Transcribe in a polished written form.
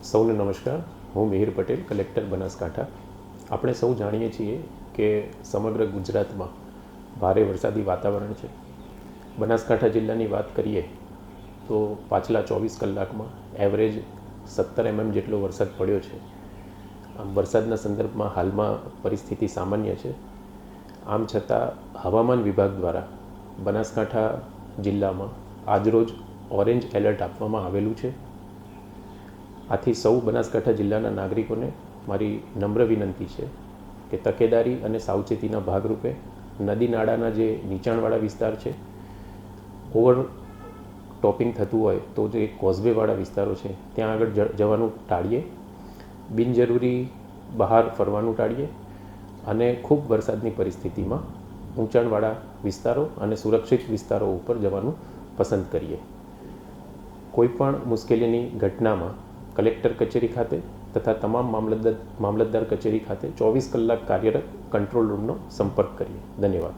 સૌને નમસ્કાર. હું મિહિર પટેલ, કલેક્ટર બનાસકાંઠા. આપણે સૌ જાણીએ છીએ કે સમગ્ર ગુજરાતમાં ભારે વરસાદી વાતાવરણ છે. બનાસકાંઠા જિલ્લાની વાત કરીએ તો પાછલા 24 કલાકમાં એવરેજ 17 mm જેટલો વરસાદ પડ્યો છે. આમ વરસાદના સંદર્ભમાં હાલમાં પરિસ્થિતિ સામાન્ય છે. આમ છતાં હવામાન વિભાગ દ્વારા બનાસકાંઠા જિલ્લામાં આજરોજ ઓરેન્જ એલર્ટ આપવામાં આવેલું છે. આથી સૌ બનાસકાંઠા જિલ્લાના નાગરિકોને મારી નમ્ર વિનંતી છે કે તકેદારી અને સાવચેતીના ભાગરૂપે નદી નાળાના જે નીચાણવાળા વિસ્તાર છે, ઓવર ટોપિંગ થતું હોય તો જે કોઝવેવાળા વિસ્તારો છે ત્યાં આગળ જવાનું ટાળીએ. બિનજરૂરી બહાર ફરવાનું ટાળીએ અને ખૂબ વરસાદની પરિસ્થિતિમાં ઊંચાણવાળા વિસ્તારો અને સુરક્ષિત વિસ્તારો ઉપર જવાનું પસંદ કરીએ. કોઈપણ મુશ્કેલીની ઘટનામાં કલેક્ટર કચેરી ખાતે તથા તમામ મામલતદાર કચેરી ખાતે 24 કલાક કાર્યરત કંટ્રોલ રૂમનો સંપર્ક કરીએ. ધન્યવાદ.